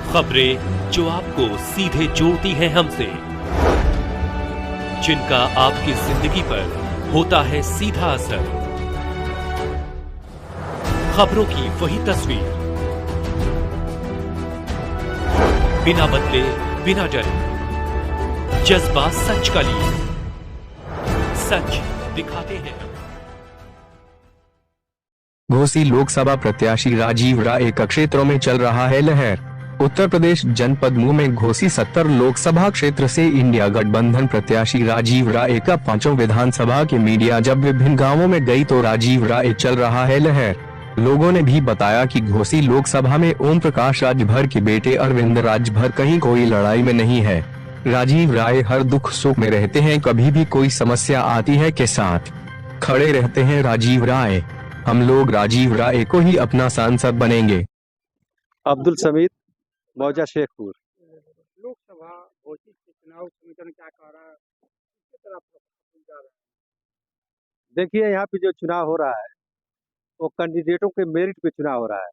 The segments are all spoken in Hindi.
खबरें जो आपको सीधे जोड़ती हैं हमसे, जिनका आपकी जिंदगी पर होता है सीधा असर। खबरों की वही तस्वीर, बिना बदले बिना डरे, जज्बा सच का लिए, सच दिखाते हैं। घोसी लोकसभा प्रत्याशी राजीव राय का क्षेत्रों में चल रहा है लहर। उत्तर प्रदेश जनपद मऊ में घोसी 70 लोकसभा क्षेत्र से इंडिया गठबंधन प्रत्याशी राजीव राय का 5 विधानसभा के मीडिया जब विभिन्न गांवों में गई तो राजीव राय चल रहा है लहर। लोगों ने भी बताया कि घोसी लोकसभा में ओम प्रकाश राजभर के बेटे अरविंद राजभर कहीं कोई लड़ाई में नहीं है। राजीव राय हर दुख सुख में रहते हैं, कभी भी कोई समस्या आती है के साथ खड़े रहते हैं राजीव राय। हम लोग राजीव राय को ही अपना सांसद बनेंगे। अब्दुल समीद, मौजा शेखपुर। लोकसभा घोषित चुनाव समीकरण क्या कह रहा है, किस तरफ जा रहा है? देखिए, यहाँ पे जो चुनाव हो रहा है वो कैंडिडेटों के मेरिट पे चुनाव हो रहा है।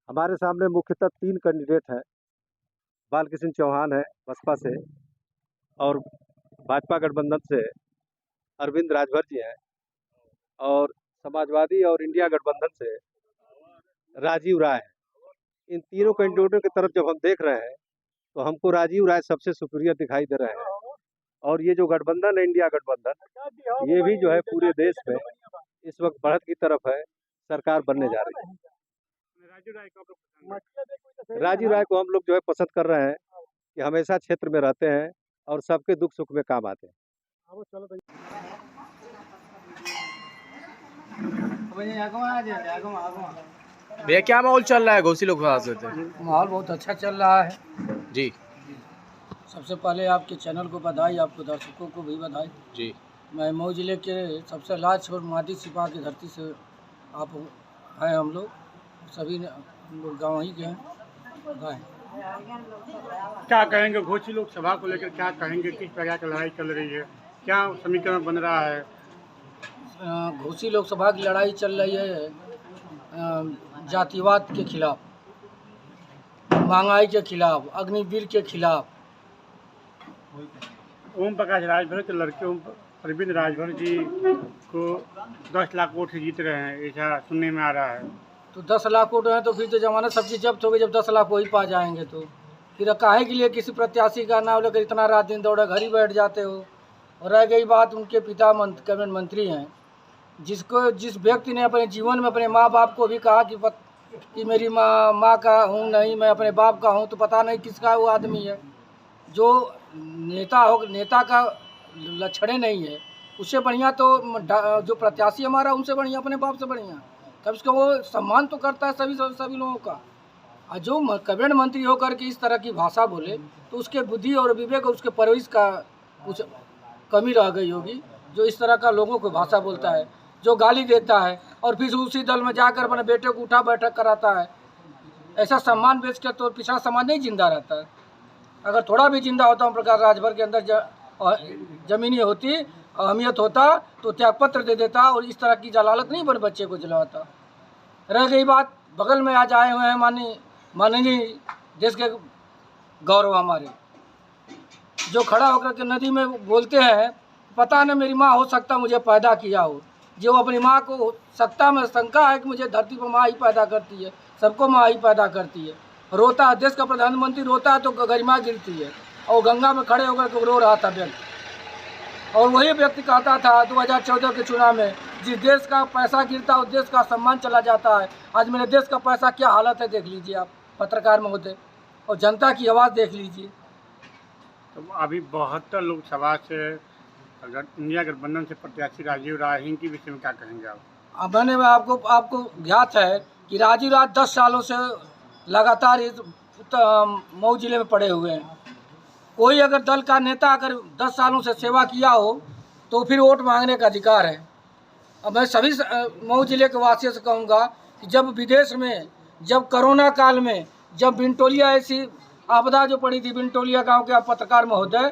हमारे सामने मुख्यतः 3 कैंडिडेट हैं। बालकृष्ण चौहान है बसपा से, और भाजपा गठबंधन से अरविंद राजभर जी हैं, और समाजवादी और इंडिया गठबंधन से राजीव राय है। इन तीनों कैंडिडेटों की तरफ जब हम देख रहे हैं तो हमको राजीव राय सबसे सुपीरियर दिखाई दे रहे हैं। और ये जो गठबंधन है, इंडिया गठबंधन, ये भी जो है पूरे देश में इस वक्त बढ़त की तरफ है, सरकार बनने जा रही है। राजीव राय को हम लोग जो है पसंद कर रहे हैं कि हमेशा क्षेत्र में रहते हैं और सबके दुख सुख में काम आते हैं। भैया, क्या माहौल चल रहा है घोसी लोकसभा से? माहौल बहुत अच्छा चल रहा है जी। सबसे पहले आपके चैनल को बधाई, आपको दर्शकों को भी बधाई जी। मैं मऊ जिले के सबसे लास्ट और मादी सिपा की धरती से आप हैं। हम लोग सभी हम लोग गाँव ही के हैं। क्या कहेंगे घोसी लोकसभा को लेकर, क्या कहेंगे, किस प्रकार की लड़ाई चल रही है, क्या समीकरण बन रहा है? घोसी लोकसभा की लड़ाई चल रही है जातिवाद के खिलाफ, महंगाई के खिलाफ, अग्निवीर के खिलाफ। ओम प्रकाश राजभर के लड़के अरविंद राजभर जी को 10 लाख वोट से जीत रहे हैं, ऐसा सुनने में आ रहा है। तो 10 लाख वोट हैं तो फिर तो जमानत सबकी जब्त हो गई। जब 10 लाख वही पा जाएंगे तो फिर काहे के लिए किसी प्रत्याशी का नाम लेकर इतना रात दिन दौड़ा, घर ही बैठ जाते हो। और रह गई बात, उनके पिता कैबिनेट मंत्री हैं, जिस व्यक्ति ने अपने जीवन में अपने माँ बाप को भी कहा कि मेरी माँ का हूँ नहीं, मैं अपने बाप का हूँ, तो पता नहीं किसका वो आदमी है। जो नेता का लक्षण नहीं है, उससे बढ़िया तो जो प्रत्याशी हमारा, उनसे बढ़िया, अपने बाप से बढ़िया। कम से कम वो सम्मान तो करता है सभी लोगों का। और जो कैबिनेट मंत्री होकर के इस तरह की भाषा बोले तो उसके बुद्धि और विवेक और उसके परवरिश का कुछ कमी रह गई होगी। जो इस तरह का लोगों को भाषा बोलता है, जो गाली देता है और फिर उसी दल में जाकर अपने बेटे को उठा बैठक कराता है, ऐसा सम्मान बेच कर तो पिछड़ा समाज नहीं जिंदा रहता है। अगर थोड़ा भी जिंदा होता ओम प्रकाश राजभर के अंदर जमीनी होती, अहमियत होता, तो त्यागपत्र दे देता और इस तरह की जलालत नहीं बने बच्चे को जलाता। रह गई बात, बगल में आज आए हुए हैं माननीय देश के गौरव हमारे, जो खड़ा होकर के नदी में बोलते हैं, पता न मेरी माँ हो सकता मुझे पैदा किया हो। जो अपनी माँ को सत्ता में शंका है कि मुझे धरती पर माँ ही पैदा करती है, सबको माँ ही पैदा करती है। रोता है, देश का प्रधानमंत्री रोता है तो गरिमा गिरती है, और गंगा में खड़े होकर के रो रहा था व्यक्ति। और वही व्यक्ति कहता था 2014 के चुनाव में, जिस देश का पैसा गिरता है उस देश का सम्मान चला जाता है। आज मेरे देश का पैसा क्या हालत है देख लीजिए आप, पत्रकार महोदय, और जनता की आवाज़ देख लीजिए। तो अभी 72 लोकसभा से अगर इंडिया गठबंधन से प्रत्याशी राजीव राय, इनके विषय में क्या कहेंगे आप? अब मैंने आपको ज्ञात है कि राजीव राय 10 सालों से लगातार इस मऊ जिले में पड़े हुए हैं। कोई अगर दल का नेता अगर 10 सालों से सेवा किया हो तो फिर वोट मांगने का अधिकार है। अब मैं सभी मऊ जिले के वासियों से कहूँगा कि जब विदेश में, जब कोरोना काल में, जब बिनटोलिया ऐसी आपदा जो पड़ी थी, बिनटोलिया गांव के पत्रकार महोदय,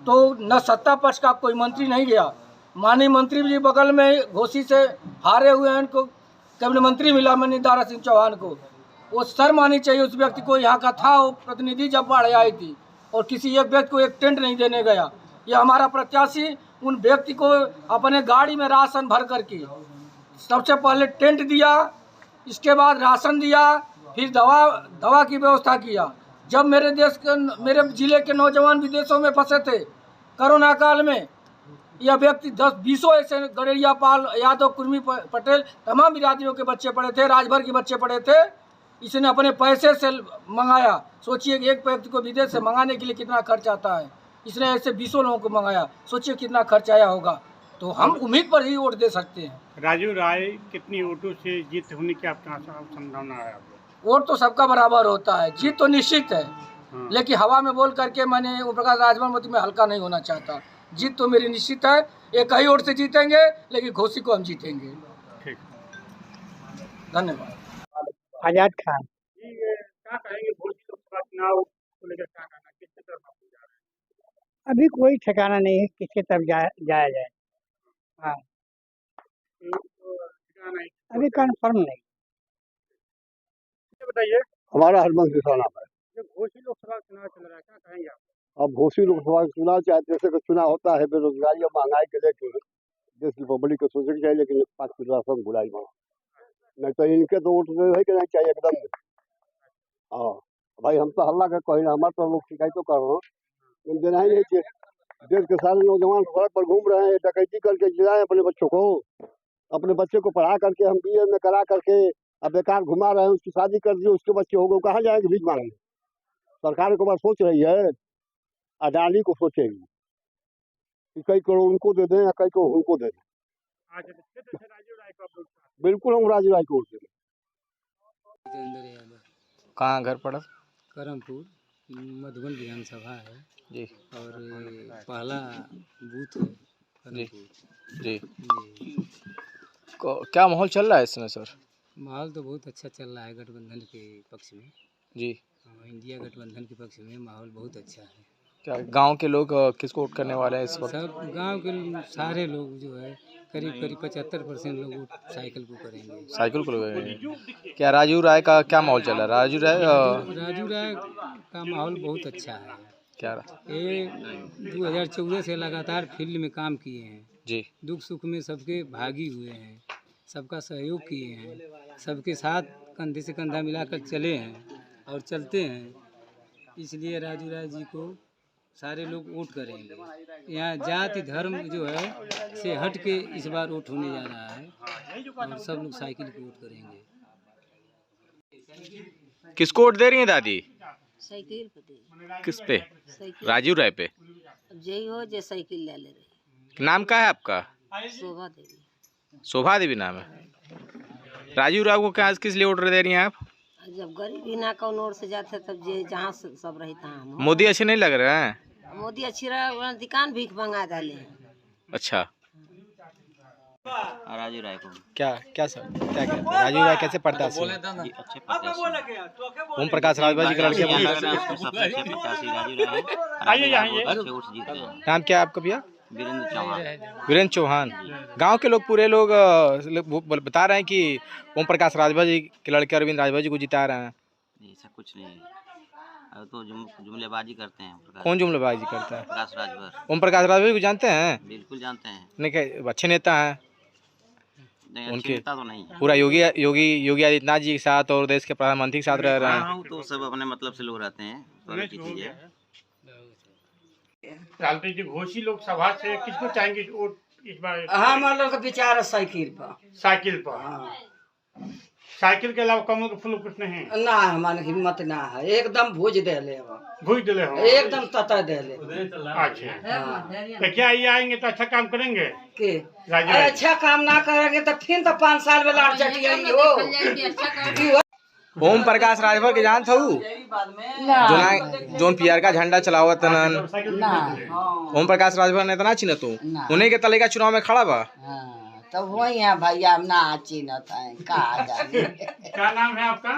तो न सत्ता पक्ष का कोई मंत्री नहीं गया। माननीय मंत्री जी बगल में घोसी से हारे हुए हैं, उनको कैबिनेट मंत्री मिला माननीय दारा सिंह चौहान को, वो शर्म आनी चाहिए उस व्यक्ति को। यहाँ का था वो प्रतिनिधि जब बाढ़ आई थी और किसी एक व्यक्ति को एक टेंट नहीं देने गया। ये हमारा प्रत्याशी उन व्यक्ति को अपने गाड़ी में राशन भर करके सबसे पहले टेंट दिया, इसके बाद राशन दिया, फिर दवा की व्यवस्था किया। जब मेरे जिले के नौजवान विदेशों में फंसे थे कोरोना काल में, यह व्यक्ति 10-20 ऐसे गडेरिया पाल यादव कुर्मी पटेल तमाम बिरादरियों के बच्चे पड़े थे, राजभर के बच्चे पड़े थे। इसने अपने पैसे से मंगाया। सोचिए कि एक व्यक्ति को विदेश से मंगाने के लिए कितना खर्च आता है। इसने ऐसे 20 लोगों को मंगाया, सोचिए कितना खर्च आया होगा। तो हम उम्मीद पर ही वोट दे सकते हैं। राजू राय कितनी वोटों से जीत होने की आपका संभावना है? वोट तो सबका बराबर होता है, जीत तो निश्चित है। लेकिन हवा में बोल करके मैंने ओम प्रकाश राजभर मोती में हल्का नहीं होना चाहता। जीत तो मेरी निश्चित है, एक ही वोट से जीतेंगे, लेकिन घोसी को हम जीतेंगे। ठीक, धन्यवाद। आजाद खान। क्या कहेंगे घोसी लोकसभा चुनाव को लेकर? क्या कहना, किसके तरफ आप जा रहे हैं? अभी कोई ठिकाना नहीं है किसके तरफ जाया जाए। हाँ, ठिकाना नहीं, अभी कंफर्म नहीं। ये बताइए, हमारा हरबंस किसाना है। जो घोसी लोकसभा चुनाव चल रहा है, क्या कहेंगे आप? अब घोसी लोकसभा का चुनाव चाहे जैसे का चुनाव होता है, बेरोजगारी और महंगाई के लेकर देश की पब्लिक को सोचना चाहिए, लेकिन 5 किलो राशन बुलाई मांग नहीं तो इनके तो वोट दे के नहीं चाहिए एकदम। हाँ भाई, हम तो हल्ला का कही ना, हमारे तो लोग शिकायत तो कर रहे हैं, लेकिन देना ही नहीं चाहिए। देश के सारे नौजवान सड़क पर घूम रहे हैं, डकैती करके जिलाए अपने बच्चों को, अपने बच्चे को पढ़ा करके हम BA में करा करके अब बेकार घुमा रहे हैं। उसकी शादी कर दी, उसके बच्चे हो गए, कहाँ जाएंगे भीख मांगने? सरकार को बात सोच रही है, अडानी को सोचेगी कि कई करोड़ उनको दे दें या कई करोड़ उनको दे दें। राजू राय को आप वोट करें? बिल्कुल हम राजू राय को वोट देंगे। कहाँ घर पड़ा? करमपुर मधुबन विधानसभा है जी और पहला बूथ है करमपुर। जी क्या माहौल चल रहा है इसमें सर? माहौल तो बहुत अच्छा चल रहा है गठबंधन के पक्ष में जी। इंडिया गठबंधन के पक्ष में माहौल बहुत अच्छा है। क्या गांव के लोग किसको वोट करने वाले हैं इस वक्त? सब गांव के सारे लोग जो है करीब 75% लोग वोट साइकिल को करेंगे। साइकिल को लोग? क्या राजू राय का क्या माहौल चल रहा है? राजू राय का माहौल बहुत अच्छा है। क्या ये 2014 से लगातार फील्ड में काम किए हैं जी, दुख सुख में सबके भागी हुए हैं, सबका सहयोग किए हैं, सबके साथ कंधे से कंधा मिलाकर चले हैं और चलते हैं। इसलिए राजू राय जी को सारे लोग वोट करेंगे। यहाँ जाति धर्म जो है से हट के इस बार वोट होने जा रहा है और सब लोग साइकिल को वोट करेंगे। किसको वोट दे रही हैं दादी? साइकिल पे दे। किस पे? साइकिल राजू राय पे? अब जय हो जे साइकिल ले रही। नाम क्या है आपका? शोभा देवी। शोभा देवी नाम है। राजू राय को क्या किस लिए वोट दे रही हैं आप? जब गरीबी ना कौन ओर से जाते तब जे जहाँ से सब रही तहाँ। मोदी अच्छे नहीं लग रहे हैं? मोदी अच्छी रहा, दुकान भीख मंगा डाले। अच्छा, राजू राय को क्या सर क्या राजू राय कैसे प्रत्याशी? अच्छे प्रत्याशी ओम प्रकाश राजभर जी के लड़के नाम क्या है आपका भैया? वीरेंद्र चौहान। वीरेंद्र चौहान। गांव के लोग पूरे लोग बता रहे हैं कि ओम प्रकाश राजभर जी के लड़के अरविंद राजभर जी को जिता रहे हैं। ऐसा कुछ नहीं है, अब तो जुमलेबाजी करते हैं। कौन जुमलेबाजी करता है? प्रकाश राजभर। ओम प्रकाश राजभर को जानते हैं? बिल्कुल जानते हैं। नहीं, अच्छे नेता हैं उनके नेता तो नहीं है। पूरा योगी आदित्यनाथ जी के साथ और देश के प्रधानमंत्री के साथ रह रहे हैं। तो सब अपने मतलब से लोग रहते हैं। चलते जी घोसी लोकसभा से किसको चाहेंगे वोट इस बार? हम लोग का विचार है साइकिल पर। साइकिल पर? साइकिल के अलावा कमल के फूल कुछ नहीं? ना, हमारे हिम्मत ना है, एकदम भूज दे ले, भूज दे ले हो, एकदम तता दे ले। अच्छा, तो क्या ये आएंगे तो अच्छा काम करेंगे? के अच्छा काम ना करेंगे तो फिर तो 5 साल में लाट चटियाई हो। ओम प्रकाश राजभर के जान था जोन पियर का झंडा चलावत नन। ओम प्रकाश राजभर ने इतना चिन्ह तो उन्हीं के तले का चुनाव में खड़ा बा। तो वही है भैया, हम ना चिन्हत है कहा जाने। क्या नाम है आपका?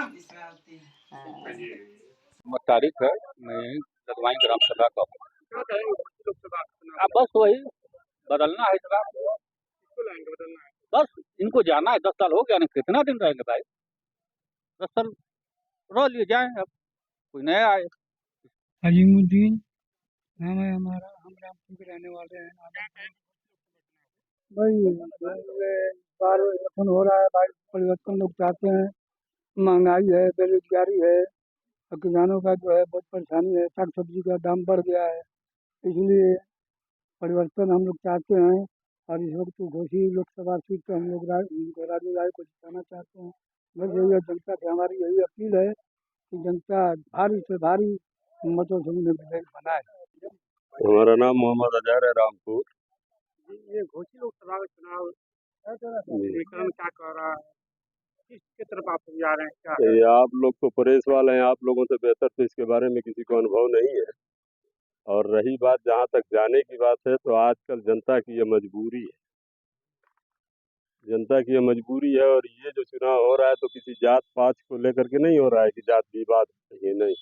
तारीख है, मैं सदवाई ग्राम सभा का हूँ। अब बस वही बदलना है इस बार, बस इनको जाना है। 10 साल हो गया ना, कितना दिन रहेंगे भाई? 10 साल रह लिए जाए, अब कोई नया आए। अजीमुद्दीन नाम है हमारा, हम रामपुर के रहने वाले हैं। भाई बार अपन हो रहा है भाई, परिवर्तन लोग चाहते हैं। महंगाई है, बेरोजगारी है, और किसानों का जो है बहुत परेशानी है, साग सब्जी का दाम बढ़ गया है, इसलिए परिवर्तन हम लोग चाहते हैं। और इस वक्त घोसी लोकसभा सीट पर हम लोग राजू राय को जिताना चाहते हैं। बस यही है, जनता से हमारी यही अपील है कि जनता भारी से भारी मतों से उन्हें विजयी बनाए। हमारा नाम मोहम्मद अजहर है, रामपुर। ये घोसी लोकसभा का चुनाव क्या कह रहा है, किसके तरफ आप जा रहे हैं, क्या ये आप लोग तो प्रेस वाले हैं, आप लोगों से बेहतर तो इसके बारे में किसी को अनुभव नहीं है। और रही बात जहाँ तक जाने की बात है, तो आजकल जनता की ये मजबूरी है, जनता की ये मजबूरी है। और ये जो चुनाव हो रहा है तो किसी जात पात को लेकर के नहीं हो रहा है कि जात विवाद ये नहीं,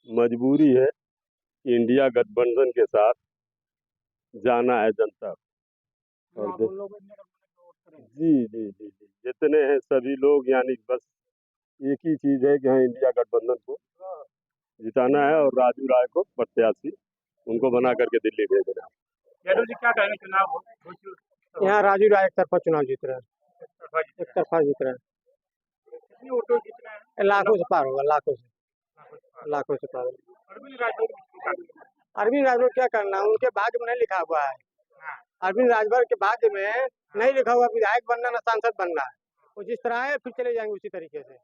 मजबूरी है कि इंडिया गठबंधन के साथ जाना है जनता को। और जी जी जी जी जितने हैं सभी लोग, यानी बस एक ही चीज है कि हाँ इंडिया गठबंधन को जिताना है और राजू राय को प्रत्याशी उनको बना करके दिल्ली भेजना है। यादव जी क्या कहेंगे, चुनाव यहाँ राजू राय एक तरफा चुनाव जीत रहे हैं, एक तरफा जीत रहे हैं। कितनी वोटों जीतना है? लाखों से पार होगा, लाखों से पार होगा। अरविंद राजभर क्या करना, उनके भाग्य में नहीं लिखा हुआ है। अरविंद राजभर के भाग्य में नहीं लिखा हुआ विधायक बनना ना सांसद बनना है। वो जिस तरह है फिर चले जाएंगे उसी तरीके से।